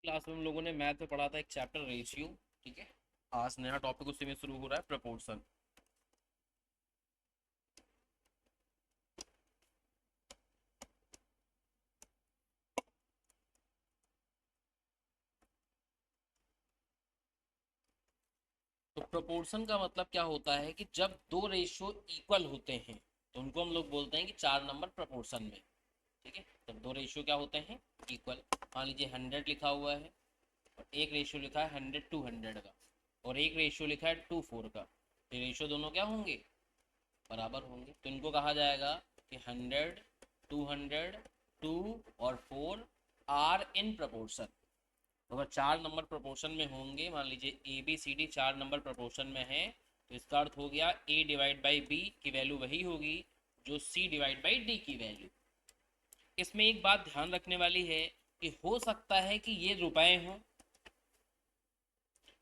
Class में हम लोगों ने मैथ में पढ़ा था एक चैप्टर रेशियो। ठीक है, आज नया टॉपिक उसी में शुरू हो रहा है, प्रपोर्शन। तो प्रपोर्शन का मतलब क्या होता है कि जब दो रेशियो इक्वल होते हैं तो उनको हम लोग बोलते हैं कि 4 नंबर प्रपोर्शन में। ठीक है, जब दो रेशियो क्या होते हैं, इक्वल। मान लीजिए 100 लिखा हुआ है और एक रेशियो लिखा है 100:100 का, और एक रेशियो लिखा है 2:4 का, तो रेशियो दोनों क्या होंगे, बराबर होंगे। तो इनको कहा जाएगा कि 100, 200, 2 और 4 आर इन प्रपोर्शन। तो अगर 4 नंबर प्रपोर्शन में होंगे, मान लीजिए A B C D 4 number proportion में है, तो इसका अर्थ हो गया ए डिवाइड बाई बी की वैल्यू वही होगी जो सी डिवाइड बाई डी की वैल्यू। इसमें एक बात ध्यान रखने वाली है कि हो सकता है कि ये रुपए हों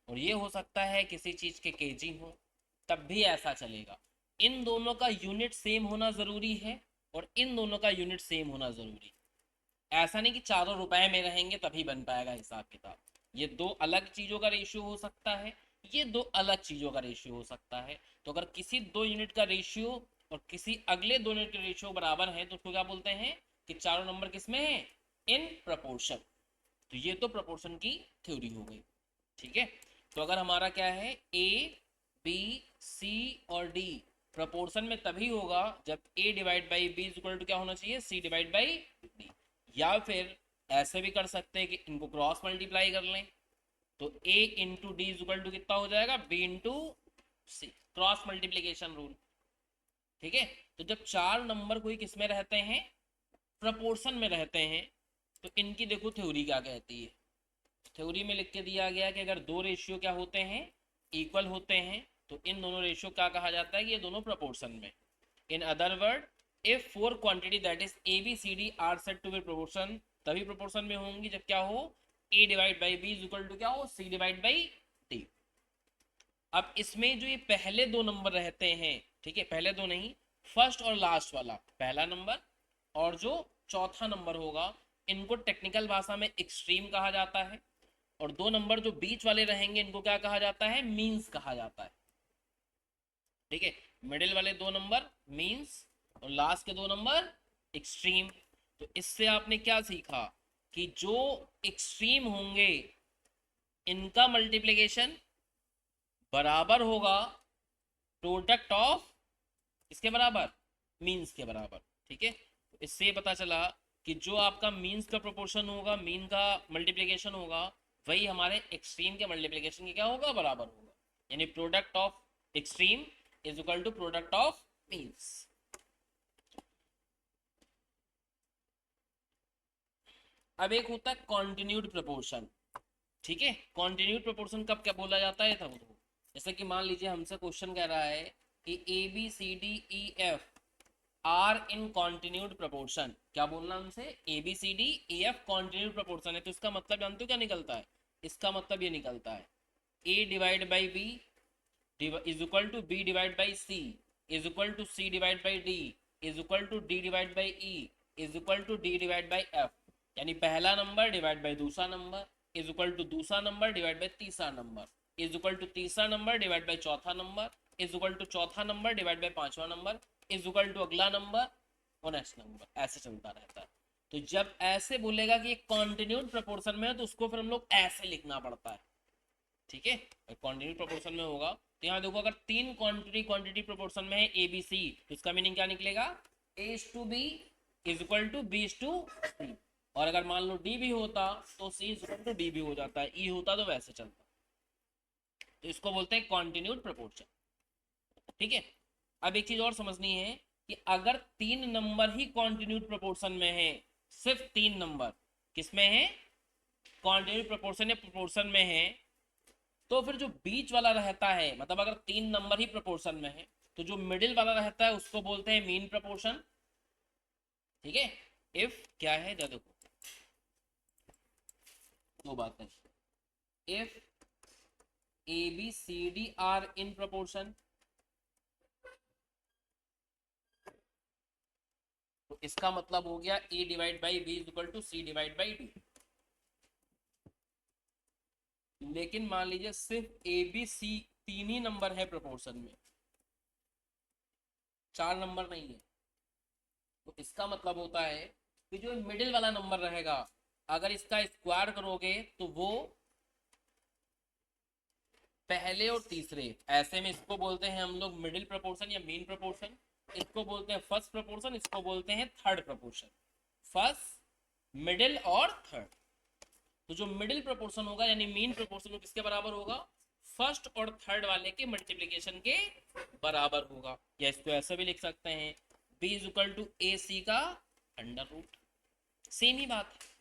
और ये हो सकता है किसी चीज के केजी हो, तब भी ऐसा चलेगा। इन दोनों का यूनिट सेम होना जरूरी है और इन दोनों का यूनिट सेम होना जरूरी है। ऐसा नहीं कि चारों रुपए में रहेंगे तभी बन पाएगा हिसाब किताब। ये दो अलग चीजों का रेशियो हो सकता है, ये दो अलग चीजों का रेशियो हो सकता है। तो अगर किसी दो यूनिट का रेशियो और किसी अगले दो यूनिट का रेशियो बराबर है तो उसको क्या बोलते हैं कि चारों नंबर किसमें है, इन प्रपोर्शन। तो ये तो प्रपोर्शन की थ्योरी हो गई। ठीक है, तो अगर हमारा क्या है, ए बी सी और डी प्रपोर्शन में तभी होगा जब A divide by B is equal to क्या होना चाहिए, सी डिवाइड बाई डी। या फिर ऐसे भी कर सकते हैं कि इनको क्रॉस मल्टीप्लाई कर लें, तो A into D is equal to कितना हो जाएगा, B into C, cross multiplication rule. ठीक है, तो जब 4 नंबर कोई किस में रहते हैं, प्रपोर्शन में रहते हैं, तो इनकी देखो थ्योरी क्या कहती है। थ्योरी में लिख के दिया गया कि अगर दो रेशियो क्या होते हैं, इक्वल होते हैं, तो इन दोनों रेशियो क्या कहा जाता है कि ये दोनों प्रपोर्शन में। In other word, if four quantity that is A B C D are set to be proportion, तभी प्रोपोर्शन में होंगी जब क्या हो, A divide by B is equal to क्या हो, सी डिवाइड बाई डी। अब इसमें जो ये पहले दो नंबर रहते हैं, ठीक है, पहले दो नहीं, फर्स्ट और लास्ट वाला पहला नंबर और जो चौथा नंबर होगा, इनको टेक्निकल भाषा में एक्सट्रीम कहा जाता है। और दो नंबर जो बीच वाले रहेंगे इनको क्या कहा जाता है, मीन्स कहा जाता है। ठीक है, मिडिल वाले दो नंबर मीन्स और लास्ट के दो नंबर एक्सट्रीम। तो इससे आपने क्या सीखा कि जो एक्सट्रीम होंगे इनका मल्टीप्लिकेशन बराबर होगा प्रोडक्ट ऑफ, इसके बराबर, मीन्स के बराबर। ठीक है, तो इससे पता चला कि जो आपका मीन्स का प्रोपोर्शन होगा, मीन का मल्टीप्लिकेशन होगा, वही हमारे एक्सट्रीम के मल्टीप्लिकेशन के क्या होगा, बराबर होगा। यानी product of extreme is equal to product of means. अब एक होता है कॉन्टिन्यूड प्रपोर्शन। ठीक है, कॉन्टिन्यूड प्रपोर्शन कब क्या बोला जाता है, तब जैसे कि मान लीजिए हमसे क्वेश्चन कह रहा है कि A B C D E F are in continued proportion. क्या बोलना हमसे, A B C D E F continued proportion है, तो इसका मतलब जानते हो क्या निकलता है, इसका मतलब ये निकलता है A divide by B is equal to B divide by C is equal to C divide by D is equal to D divide by E is equal to D divide by F. यानी पहला number divide by दूसरा number is equal to दूसरा number divide by तीसरा number is equal to तीसरा number divide by चौथा number is equal to चौथा number divide by पांचवा number is equal to अगला नंबर और नेक्स्ट नंबर, ऐसे चलता रहता है। तो जब ऐसे बोलेगा कि कॉन्टिन्यूड प्रपोर्शन में है तो उसको फिर हम लोग ऐसे लिखना पड़ता है। ठीक है, क्वांटिटी प्रोपोर्शन में होगा तो यहाँ देखो, अगर तीन क्वांटिटी क्वांटिटी प्रोपोर्शन में है ए बी सी, तो इसका मीनिंग क्या निकलेगा, A is to B is equal to B is to C. और अगर मान लो डी भी होता तो C is equal to D भी हो जाता है, ई होता तो वैसे चलता। तो इसको बोलते हैं कॉन्टिन्यूड प्रोपोर्शन। ठीक है, अब एक चीज और समझनी है कि अगर तीन नंबर ही कॉन्टिन्यूड प्रोपोर्शन में है, सिर्फ तीन नंबर किसमें है, कॉन्टिन्यूड प्रोपोर्शन या प्रोपोर्शन में है, तो फिर जो बीच वाला रहता है, मतलब अगर तीन नंबर ही प्रोपोर्शन में है, तो जो मिडिल वाला रहता है उसको बोलते हैं मीन प्रोपोर्शन। ठीक है, इफ क्या है, देखो दो बातें, if A B C D are in proportion, तो इसका मतलब हो गया A divide by B is equal to C divide by D. लेकिन मान लीजिए सिर्फ ए बी सी तीन ही नंबर है प्रोपोर्शन में, 4 नंबर नहीं है, तो इसका मतलब होता है कि जो मिडिल वाला नंबर रहेगा, अगर इसका स्क्वायर करोगे तो वो पहले और तीसरे, ऐसे में इसको बोलते हैं हम लोग मिडिल प्रोपोर्शन या मीन प्रोपोर्शन, इसको बोलते हैं फर्स्ट प्रोपोर्शन, इसको बोलते हैं थर्ड प्रोपोर्शन। फर्स्ट, मिडिल और थर्ड। तो जो मिडिल प्रोपोर्शन होगा यानी मीन प्रोपोर्शन, वो किसके बराबर होगा? फर्स्ट और थर्ड वाले के मल्टीप्लीकेशन के बराबर होगा। या इसको ऐसा भी लिख सकते हैं, b इज इक्वल टू ए सी का अंडर रूट। सेम ही बात है।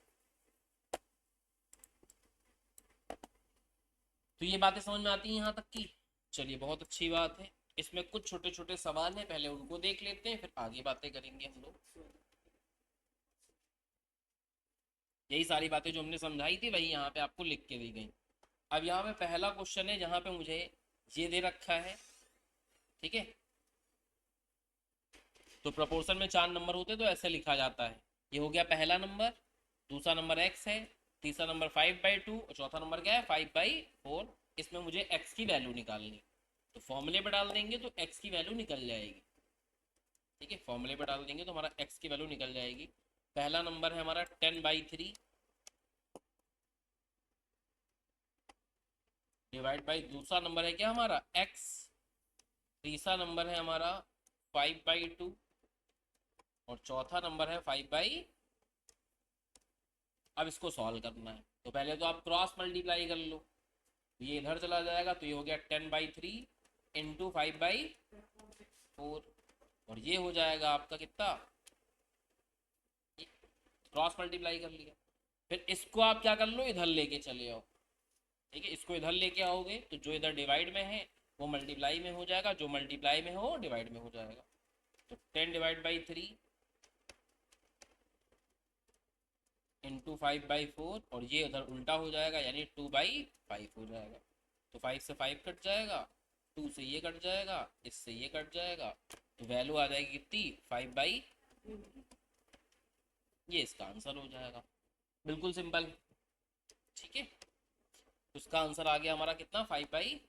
तो ये बातें समझ में आती हैं यहाँ तक की? चलिए, बहुत अच्छी बात है। इसमें कुछ छोटे छोटे सवाल हैं, पहले उनको देख लेते हैं, फिर आगे बातें करेंगे हम लोग। यही सारी बातें जो हमने समझाई थी वही यहाँ पे आपको लिख के दी गई। अब यहाँ पे पहला क्वेश्चन है जहाँ पे मुझे ये दे रखा है, ठीक है। तो प्रोपोर्शन में 4 नंबर होते तो ऐसे लिखा जाता है। ये हो गया पहला नंबर, दूसरा नंबर x है, तीसरा नंबर 5/2 और चौथा नंबर क्या है? 5/4। इसमें मुझे x की वैल्यू निकालनी, तो फॉर्मूले पे डाल देंगे तो x की वैल्यू निकल जाएगी, ठीक है। फॉर्मूले पे डाल देंगे तो हमारा x की वैल्यू निकल जाएगी। पहला नंबर है हमारा 10/3 डिवाइड बाई दूसरा नंबर है क्या हमारा x, तीसरा नंबर है हमारा 5/2 और चौथा नंबर है 5/। अब इसको सॉल्व करना है, तो पहले तो आप क्रॉस मल्टीप्लाई कर लो, ये इधर चला जाएगा तो ये हो गया 10/3 इंटू 5/4 और ये हो जाएगा आपका कितना? क्रॉस मल्टीप्लाई कर लिया। फिर इसको आप क्या कर लो, इधर लेके चले आओ, ठीक है। इसको इधर लेके आओगे तो जो इधर डिवाइड में है वो मल्टीप्लाई में हो जाएगा, जो मल्टीप्लाई में हो डिवाइड में हो जाएगा। तो 10/3 इंटू 5/4 और ये उधर उल्टा हो जाएगा यानी 2/5 हो जाएगा। तो 5 से 5 कट जाएगा, 2 से ये कट जाएगा, इससे ये कट जाएगा, तो वैल्यू आ जाएगी कितनी? 5/। ये इसका आंसर हो जाएगा, बिल्कुल सिंपल, ठीक है। उसका आंसर आ गया हमारा कितना? 5/3।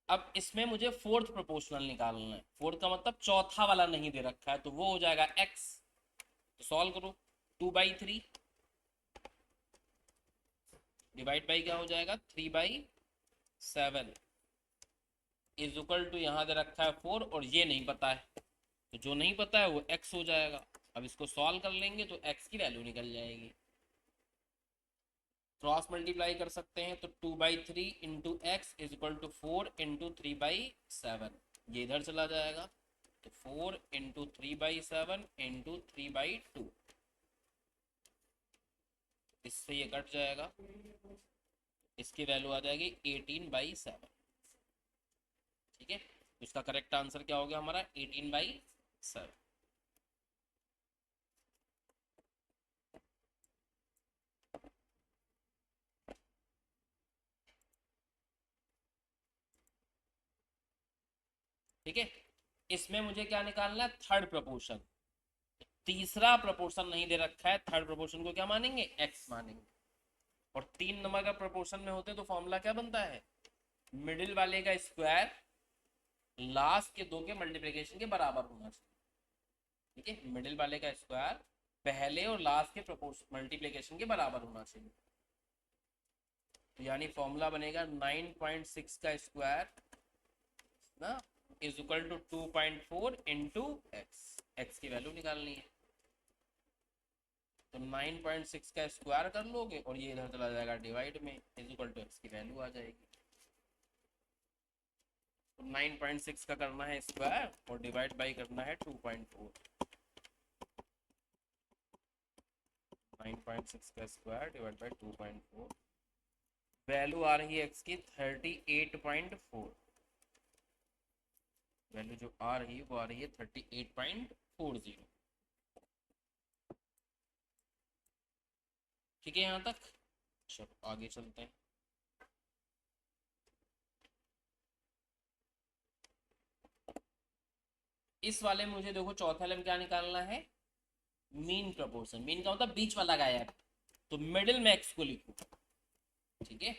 अब इसमें मुझे फोर्थ प्रोपोर्शनल निकालना है। फोर्थ का मतलब चौथा वाला नहीं दे रखा है, तो वो हो जाएगा x। तो सॉल्व करो, 2/3 डिवाइड बाई क्या हो जाएगा? 3/7 इज इक्वल टू यहाँ दे रखा है 4 और ये नहीं पता है, तो जो नहीं पता है वो x हो जाएगा। अब इसको सॉल्व कर लेंगे तो x की वैल्यू निकल जाएगी। क्रॉस मल्टीप्लाई कर सकते हैं तो 2/3 into x is equal to 4 into 3/7, ये इधर चला जाएगा तो 4 इंटू 3/7 इंटू 3/2, इससे ये कट जाएगा, इसकी वैल्यू आ जाएगी 18/7, ठीक है। इसका करेक्ट आंसर क्या हो गया हमारा? 18/7। ठीक है। इसमें मुझे क्या निकालना है? Third proportion. तीसरा प्रपोर्शन नहीं दे रखा है, थर्ड प्रपोर्शन को क्या मानेंगे? एक्स मानेंगे। और 3 नंबर का प्रपोर्शन में होते तो फॉर्मूला क्या बनता है? मिडिल वाले का स्क्वायर लास्ट के दो के मल्टीप्लिकेशन के बराबर होना चाहिए, ठीक है। मिडिल वाले का स्क्वायर पहले और लास्ट के प्रपोर्शन मल्टीप्लिकेशन के बराबर होना चाहिए। तो यानी फॉर्मूला बनेगा 9.6 का स्क्वायर ना is equal to 2.4 into x. X की वैल्यू निकालनी है, तो 9.6 का स्क्वायर कर लोगे और ये इधर चला जाएगा डिवाइड में, इज इक्वल टू एक्स की वैल्यू आ जाएगी। तो 9.6 का करना है स्क्वायर और डिवाइड बाई करना है 2.4। 9.6 का स्क्वायर डिवाइड बाई 2.4, वैल्यू आ रही है एक्स की 38.4। वैल्यू जो आ रही है वो आ रही है 38.40, ठीक है यहाँ तक। चलो आगे चलते हैं। इस वाले में मुझे देखो चौथा वाले में क्या निकालना है? Mean proportion. मीन का मतलब बीच वाला गायब, तो मिडिल में एक्स को लिखो, ठीक है,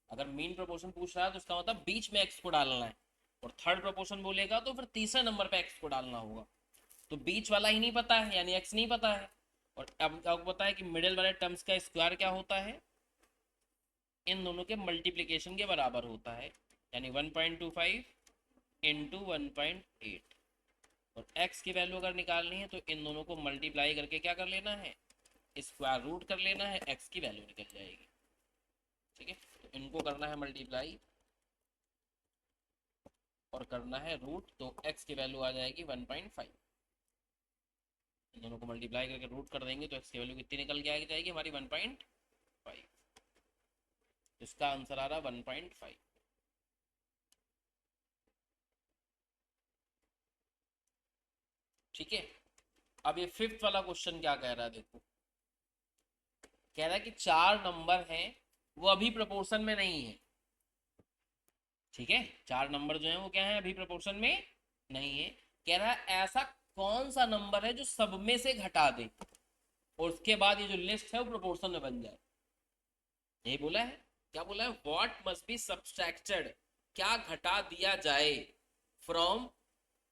अगर मीन प्रोपोर्शन पूछ रहा है तो उसका मतलब बीच में एक्स को डालना है, और थर्ड प्रोपोर्शन बोलेगा तो फिर तीसरे नंबर पे एक्स को डालना होगा। तो बीच वाला ही नहीं पता है, यानी एक्स नहीं पता है। और अब आपको पता है कि मिडिल वाले टर्म्स का स्क्वायर क्या होता है, इन दोनों के मल्टीप्लिकेशन के बराबर होता है, यानी 1.25 इंटू 1.8। और x की वैल्यू अगर निकालनी है तो इन दोनों को मल्टीप्लाई करके क्या कर लेना है, स्क्वायर रूट कर लेना है, x की वैल्यू निकल जाएगी। ठीक है, तो इनको करना है मल्टीप्लाई और करना है रूट, तो x की वैल्यू आ जाएगी 1.5। इन दोनों को मल्टीप्लाई करके रूट कर देंगे तो x की वैल्यू कितनी निकल के जाएगी हमारी 1.5। इसका आंसर आ रहा 1.5। ठीक है, अब ये फिफ्थ वाला क्वेश्चन क्या कह रहा है देखो, कह रहा है कि चार नंबर हैं वो अभी प्रोपोर्शन में नहीं है। ठीक है, चार नंबर जो है वो क्या है, अभी प्रोपोर्शन में नहीं है। कह रहा है ऐसा कौन सा नंबर है जो सब में से घटा दे और उसके बाद ये जो लिस्ट है वो प्रोपोर्शन में बन जाए। यही बोला है, क्या बोला है, व्हाट मस्ट बी सब्सट्रैक्टेड, क्या घटा दिया जाए from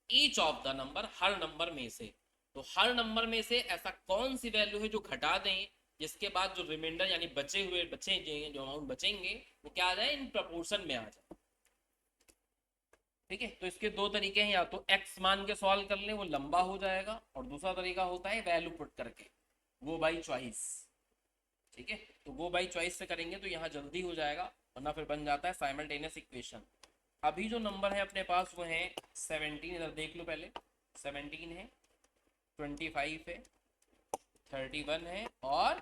each of the number, her number में से। तो हर नंबर में से ऐसा कौन सी वैल्यू है जो घटा दें, जिसके बाद जो रिमाइंडर यानी बचे हुए जो अमाउंट बचेंगे वो क्या आ जाए, इन प्रपोर्शन में आ जाए। ठीक है, तो इसके दो तरीके हैं, या तो x मान के सॉल्व कर लें वो लंबा हो जाएगा, और दूसरा तरीका होता है वैल्यू पुट करके, वो बाई चॉइस। ठीक है, तो वो बाई चॉइस से करेंगे तो यहाँ जल्दी हो जाएगा, वरना फिर बन जाता है साइमल्टेनियस इक्वेशन। अभी जो नंबर है अपने पास वो है 17, इधर देख लो पहले, 17 है, 25 है, 31 है और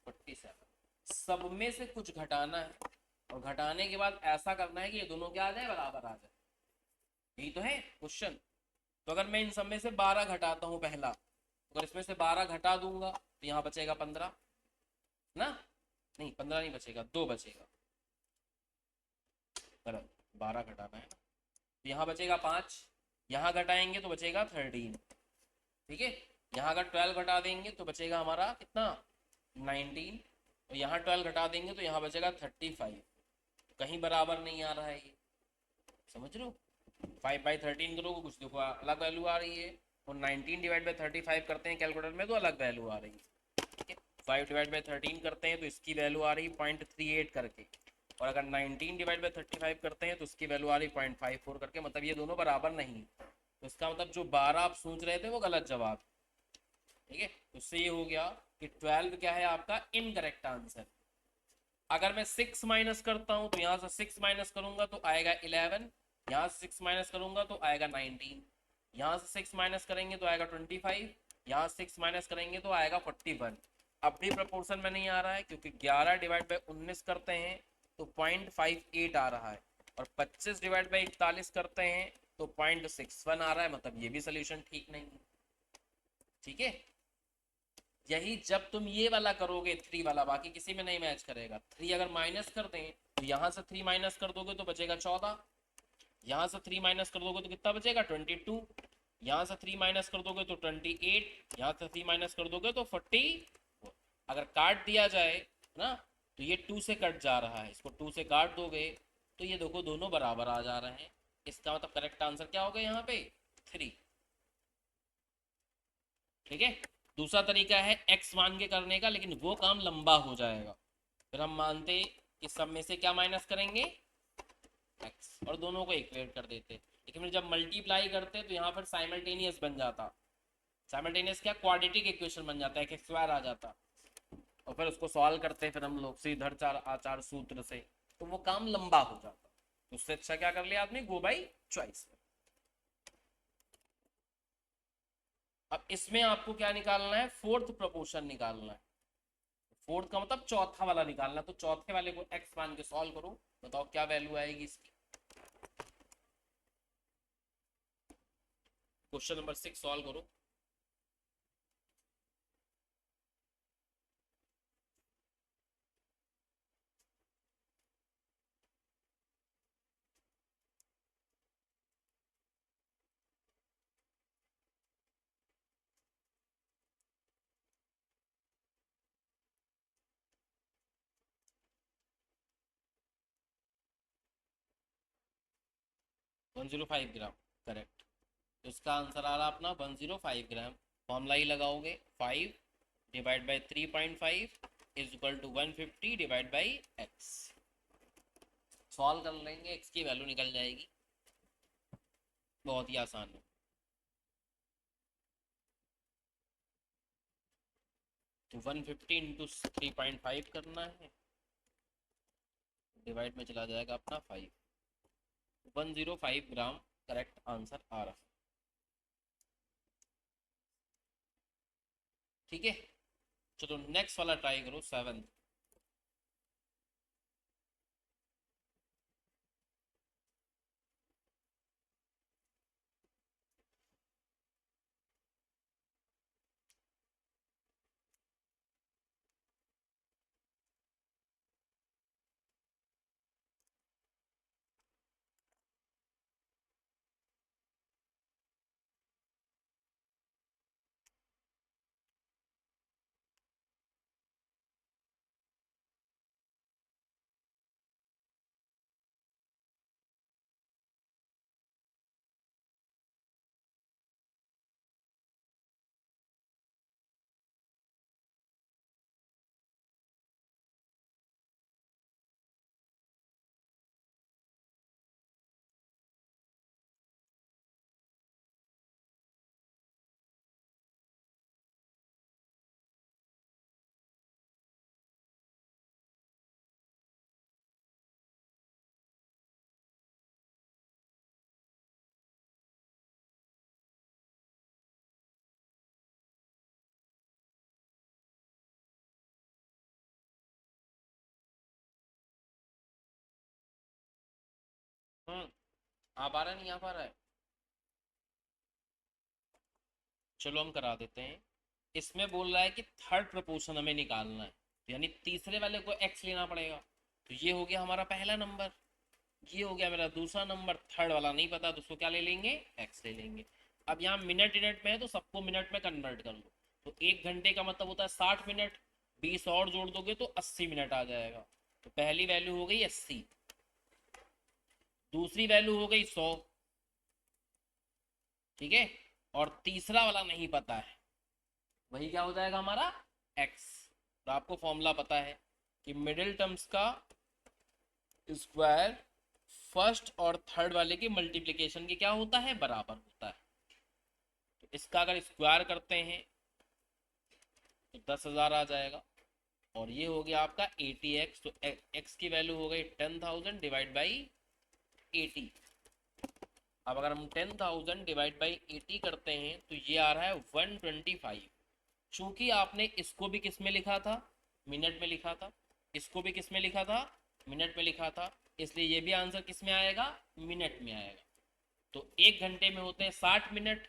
47। सब में से कुछ घटाना है, और घटाने के बाद ऐसा करना है कि ये दोनों क्या आ जाए, बराबर आ जाए। यही तो है क्वेश्चन। तो अगर मैं इन सब में से 12 घटाता हूँ पहला, अगर इसमें से 12 घटा दूंगा तो यहाँ बचेगा 15 ना, नहीं 15 नहीं बचेगा, 2 बचेगा, गलत, 12 घटाना है ना, तो यहाँ बचेगा 5, यहाँ घटाएंगे तो बचेगा 13। ठीक है, यहाँ अगर 12 घटा देंगे तो बचेगा हमारा कितना, 19। और यहाँ 12 घटा देंगे तो यहाँ बचेगा 35। कहीं बराबर नहीं आ रहा है ये, समझ रहे हो। 5/13 करोगे कुछ देखो अलग वैल्यू आ रही है, और 19/35 करते हैं कैलकुलेटर में तो अलग वैल्यू आ रही है। ठीक है, 5/13 करते हैं तो इसकी वैल्यू आ रही है 0.38 करके, और अगर 19/35 करते हैं तो उसकी वैल्यू आ रही 0.54 करके, मतलब ये दोनों बराबर नहीं। तो इसका मतलब जो 12 आप सोच रहे थे वो गलत जवाब। ठीक है, तो इससे ये हो गया कि 12 क्या है आपका इनकरेक्ट आंसर। अगर मैं 6 माइनस करता हूं तो यहां से 6 माइनस करूंगा तो आएगा 11, यहाँ से 6 माइनस करूंगा तो आएगा 19, यहाँ से 6 माइनस करेंगे तो आएगा 25, यहाँ से 6 माइनस करेंगे तो आएगा 41। अब भी प्रपोर्शन में नहीं आ रहा है क्योंकि 11/19 करते हैं तो 0.58 आ रहा है, और 25/41 करते हैं तो 0.61 आ रहा है, मतलब ये भी सोल्यूशन ठीक नहीं है। ठीक है, यही जब तुम ये वाला करोगे 3 वाला, बाकी किसी में नहीं मैच करेगा। 3 अगर माइनस कर दें तो यहाँ से 3 माइनस कर दोगे तो बचेगा 14, यहाँ से 3 माइनस कर दोगे तो कितना बचेगा 22, यहाँ से 3 माइनस कर दोगे तो 28, यहाँ से 3 माइनस कर दोगे तो 40। अगर काट दिया जाए ना तो ये 2 से कट जा रहा है, इसको 2 से काट दोगे तो ये देखो दोनों बराबर आ जा रहे हैं। इसका मतलब करेक्ट आंसर क्या होगा यहाँ पे, 3। ठीक है, दूसरा तरीका है एक्स मान के करने का, लेकिन वो काम लंबा हो जाएगा। फिर हम मानते कि सब में से क्या माइनस करेंगे, एक्स, और दोनों को इक्वेट कर देते। लेकिन फिर जब मल्टीप्लाई करते तो यहाँ पर साइमल्टेनियस बन जाता, साइमल्टेनियस क्या, क्वाड्रेटिक इक्वेशन बन जाता है, एक्स स्क्वायर आ जाता, और फिर उसको सॉल्व करते फिर हम लोग श्रीधर चार आचार सूत्र से, तो वो काम लंबा हो जाता। उससे अच्छा क्या कर लिया आपने, गो बाई चॉइस। अब इसमें आपको क्या निकालना है, फोर्थ प्रोपोर्शन निकालना है। फोर्थ का मतलब चौथा वाला निकालना, तो चौथे वाले को एक्स मान के सॉल्व करो, बताओ क्या वैल्यू आएगी इसकी। क्वेश्चन नंबर 6 सॉल्व करो। 105 ग्राम, करेक्ट। तो इसका आंसर आ रहा अपना 105 ग्राम। फॉर्मूला ही लगाओगे, 5 divide by 3.5 is equal to 150 divide by x. Solve कर लेंगे, एक्स की वैल्यू निकल जाएगी, बहुत ही आसान है। तो 150 इंटू 3.5 करना है, डिवाइड में चला जाएगा अपना 5। 105 ग्राम करेक्ट आंसर आ रहा। ठीक है, चलो नेक्स्ट वाला ट्राई करो, 7। आ पा रहा है, नहीं आ पा रहा है? चलो हम करा देते हैं। इसमें बोल रहा है कि थर्ड प्रपोर्शन हमें निकालना है, यानी तीसरे वाले को एक्स लेना पड़ेगा। तो ये हो गया हमारा पहला नंबर, ये हो गया मेरा दूसरा नंबर। थर्ड वाला नहीं पता तो उसको क्या ले लेंगे, एक्स ले लेंगे। अब यहाँ मिनट मिनट में है तो सबको मिनट में कन्वर्ट कर लो। तो 1 घंटे का मतलब होता है 60 मिनट, 20 और जोड़ दोगे तो 80 मिनट आ जाएगा। तो पहली वैल्यू हो गई 80, दूसरी वैल्यू हो गई 100, ठीक है, और तीसरा वाला नहीं पता है, वही क्या हो जाएगा हमारा, एक्स। तो आपको फॉर्मूला पता है कि मिडिल टर्म्स का स्क्वायर फर्स्ट और थर्ड वाले की मल्टीप्लिकेशन के क्या होता है, बराबर होता है। तो इसका अगर स्क्वायर करते हैं तो 10,000 आ जाएगा, और ये हो गया आपका 80x। तो x की वैल्यू हो गई 10,000 डिवाइड बाई 80। अब अगर हम 10,000 डिवाइड बाई 80 करते हैं तो ये आ रहा है 125। चूंकि आपने इसको भी किस में लिखा था, मिनट में लिखा था, इसको भी किस में लिखा था, मिनट में लिखा था, इसलिए ये भी आंसर किस में आएगा, मिनट में आएगा। तो 1 घंटे में होते हैं 60 मिनट,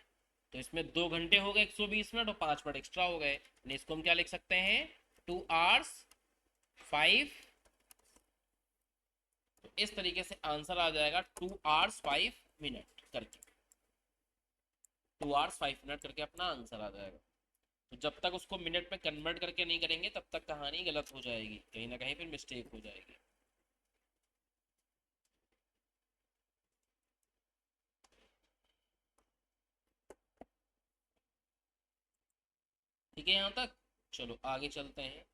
तो इसमें 2 घंटे हो गए 120 मिनट, और 5 मिनट एक्स्ट्रा हो गए। इसको हम क्या लिख सकते हैं, 2 hours 5। तो इस तरीके से आंसर आ जाएगा 2 hours 5 मिनट करके, 2 hours 5 मिनट करके अपना आंसर आ जाएगा। तो जब तक उसको मिनट में कन्वर्ट करके नहीं करेंगे तब तक कहानी गलत हो जाएगी, कहीं ना कहीं फिर मिस्टेक हो जाएगी। ठीक है यहाँ तक, चलो आगे चलते हैं।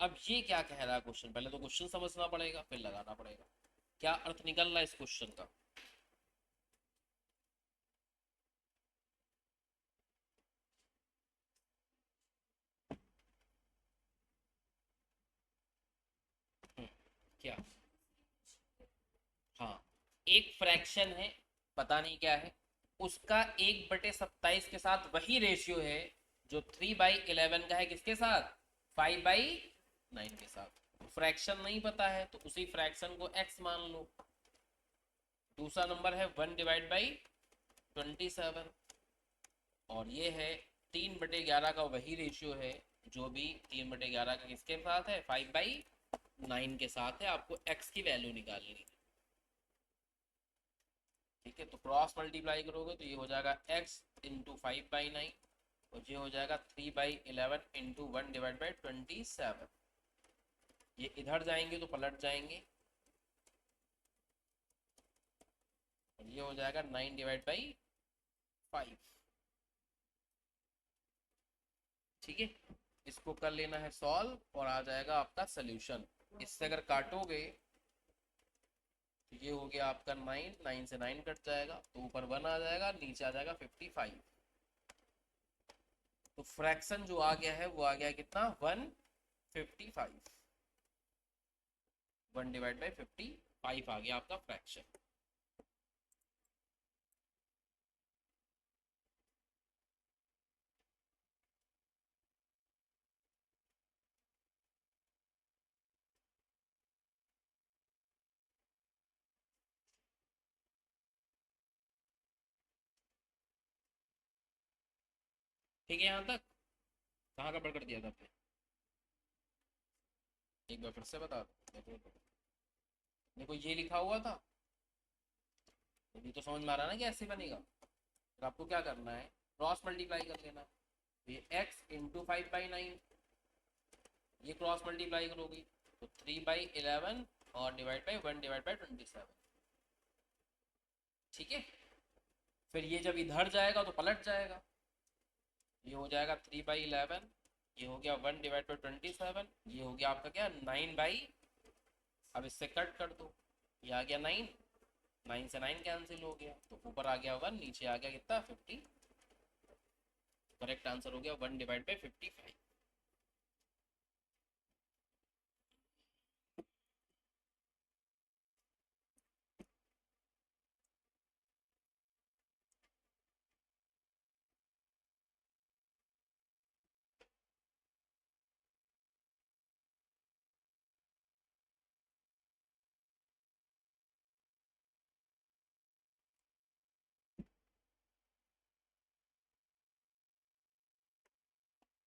अब ये क्या कह रहा है क्वेश्चन, पहले तो क्वेश्चन समझना पड़ेगा फिर लगाना पड़ेगा, क्या अर्थ निकल रहा है इस क्वेश्चन का। क्या, हाँ, एक फ्रैक्शन है, पता नहीं क्या है, उसका 1/27 के साथ वही रेशियो है जो 3/11 का है, किसके साथ, 5/9 के साथ। फ्रैक्शन नहीं पता है तो उसी फ्रैक्शन को x मान लो। दूसरा नंबर है 1/27, और ये है 3/11 का वही रेशियो है जो भी 3/11 का किसके साथ है, 5/9 के साथ है। आपको x की वैल्यू निकालनी है, ठीक है। तो क्रॉस मल्टीप्लाई करोगे तो ये हो जाएगा x इंटू 5/9, और ये हो जाएगा 3/11 इंटू 1/27। ये इधर जाएंगे तो पलट जाएंगे, और ये हो जाएगा 9/5। ठीक है, इसको कर लेना है सॉल्व और आ जाएगा आपका सोल्यूशन। इससे अगर काटोगे तो ये हो गया आपका 9, 9 से 9 कट जाएगा तो ऊपर 1 आ जाएगा, नीचे आ जाएगा 55। तो फ्रैक्शन जो आ गया है वो आ गया कितना, 155। 1/55 आ गया आपका फ्रैक्शन। ठीक है, यहाँ तक कहाँ का पढ़ कर दिया था आपने, एक बार फिर से बता दो। देखो देखो, ये लिखा हुआ था, ये तो समझ में आ रहा है ना कि ऐसे बनेगा। तो आपको क्या करना है, क्रॉस मल्टीप्लाई कर लेना है। ये x इंटू 5/9, ये क्रॉस मल्टीप्लाई करोगी तो 3/11 और डिवाइड बाई 1/27। ठीक है, फिर ये जब इधर जाएगा तो पलट जाएगा, ये हो जाएगा 3/11, ये हो गया 1/27, ये हो गया आपका क्या 9 अब इससे कट कर दो, ये आ गया 9, 9 से 9 कैंसिल हो गया तो ऊपर आ गया 1, नीचे आ गया कितना 50। करेक्ट आंसर हो गया 1/55।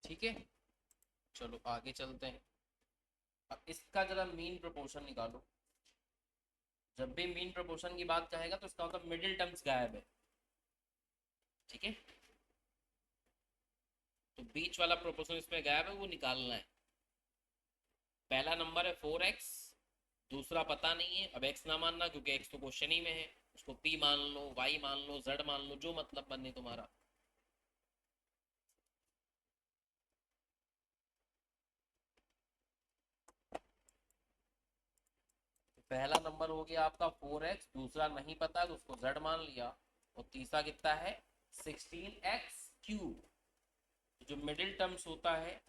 ठीक है, चलो आगे चलते हैं। अब इसका जरा मीन प्रोपोर्शन निकालो। जब भी मीन प्रोपोर्शन की बात कहेगा तो इसका मतलब मिडिल टर्म्स गायब है। ठीक है, तो बीच वाला प्रोपोर्शन इसमें गायब है, वो निकालना है। पहला नंबर है 4x, दूसरा पता नहीं है। अब x ना मानना क्योंकि x तो क्वेश्चन ही में है, उसको p मान लो, y मान लो, z मान लो, जो मतलब बने तुम्हारा। तो पहला नंबर हो गया आपका 4x, दूसरा नहीं पता तो उसको z मान लिया, और तीसरा कितना है 16x³। जो मिडिल टर्म्स होता है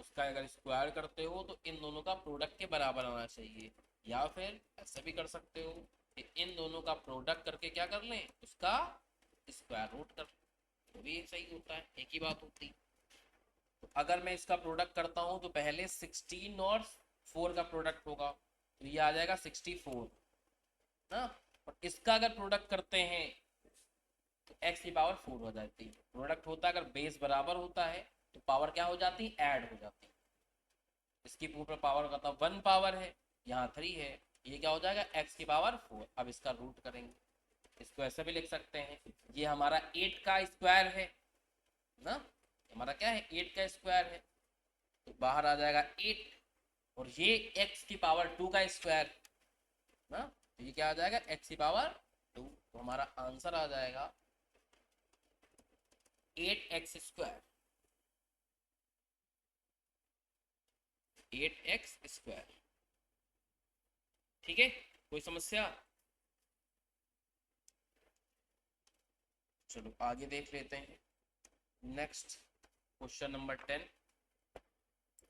उसका अगर स्क्वायर करते हो तो इन दोनों का प्रोडक्ट के बराबर आना चाहिए, या फिर ऐसे भी कर सकते हो कि इन दोनों का प्रोडक्ट करके क्या कर लें, उसका स्क्वायर रूट कर, तो भी सही होता है, एक ही बात होती। तो अगर मैं इसका प्रोडक्ट करता हूँ तो पहले 16 और 4 का प्रोडक्ट होगा, तो ये आ जाएगा 64 ना। और इसका अगर प्रोडक्ट करते हैं तो x की पावर 4 हो जाती है। प्रोडक्ट होता है अगर बेस बराबर होता है तो पावर क्या हो जाती है, ऐड हो जाती है। इसकी पूर्ण पावर का तो 1 पावर है, यहाँ 3 है, ये क्या हो जाएगा x की पावर 4। अब इसका रूट करेंगे, इसको ऐसे भी लिख सकते हैं, ये हमारा 8 का स्क्वायर है ना, हमारा क्या है 8 का स्क्वायर है, तो बाहर आ जाएगा 8, और ये x की पावर 2 का स्क्वायर ना, तो ये क्या आ जाएगा x की पावर 2। तो हमारा आंसर आ जाएगा 8x²। 8x²। ठीक है, कोई समस्या। चलो आगे देख लेते हैं। नेक्स्ट क्वेश्चन नंबर 10,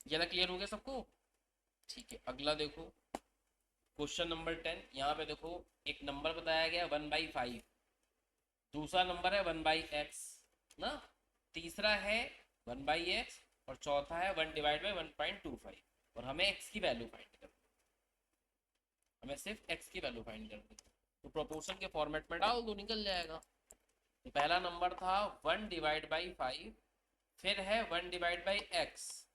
ये ना क्लियर हो गया सबको। ठीक है, अगला देखो क्वेश्चन नंबर 10। यहाँ पे देखो एक नंबर बताया गया 1/5, दूसरा नंबर है 1/x ना, तीसरा है 1/x, और चौथा है 1/1.25, और हमें x की वैल्यू फाइंड करनी, हमें सिर्फ x की वैल्यू फाइंड करनी। तो प्रोपोर्शन के फॉर्मेट में डाल दो, निकल जाएगा। तो पहला नंबर था 1/5, फिर है 1/x,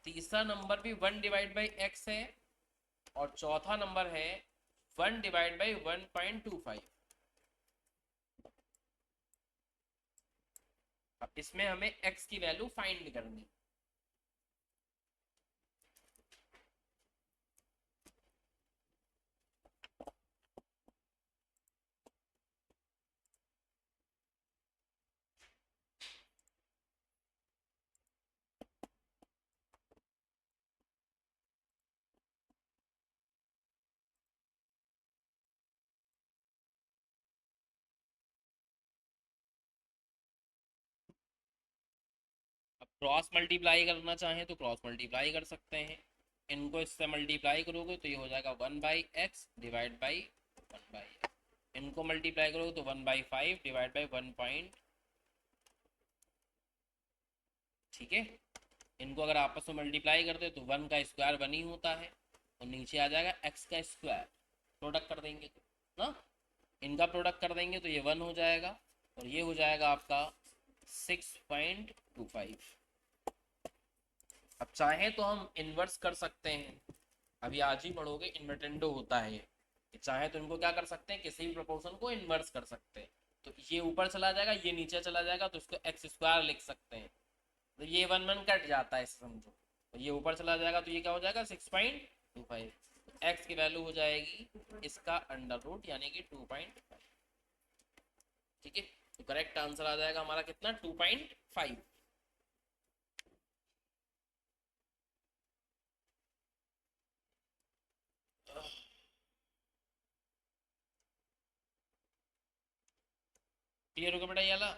तीसरा नंबर भी 1/x है, और चौथा नंबर है 1/1.25। अब इसमें हमें x की वैल्यू फाइंड करनी। क्रॉस मल्टीप्लाई करना चाहें तो क्रॉस मल्टीप्लाई कर सकते हैं। इनको इससे मल्टीप्लाई करोगे तो ये हो जाएगा 1/x डिवाइड बाई 1/x। इनको मल्टीप्लाई करोगे तो 1/5 डिवाइड बाई 1 ठीक है। इनको अगर आपस में मल्टीप्लाई करते तो 1 का स्क्वायर 1 ही होता है और नीचे आ जाएगा x का स्क्वायर। प्रोडक्ट कर देंगे तो ना, इनका प्रोडक्ट कर देंगे तो ये 1 हो जाएगा और ये हो जाएगा आपका 6.25। अब चाहें तो हम इन्वर्स कर सकते हैं, अभी आज ही पढ़ोगे इन्वर्टेंडो होता है ये। चाहे तो इनको क्या कर सकते हैं, किसी भी प्रोपोर्शन को इन्वर्स कर सकते हैं। तो ये ऊपर चला जाएगा, ये नीचे चला जाएगा, तो इसको एक्स स्क्वायर लिख सकते हैं। तो ये 1 कट जाता है समझो, तो ये ऊपर चला जाएगा तो ये क्या हो जाएगा 6.25। एक्स की वैल्यू हो जाएगी इसका अंडर रूट यानी कि 2.5। ठीक है, तो करेक्ट आंसर आ जाएगा हमारा कितना 2.5। क्लियर हो गया बेटा ये वाला।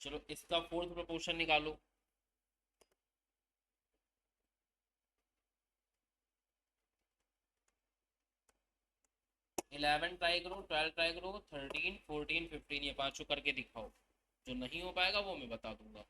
चलो इसका फोर्थ प्रोपोर्शन निकालो। इलेवन ट्राई करो, 12 ट्राई करो, 13 14 15 ये पांचों करके दिखाओ। जो नहीं हो पाएगा वो मैं बता दूंगा।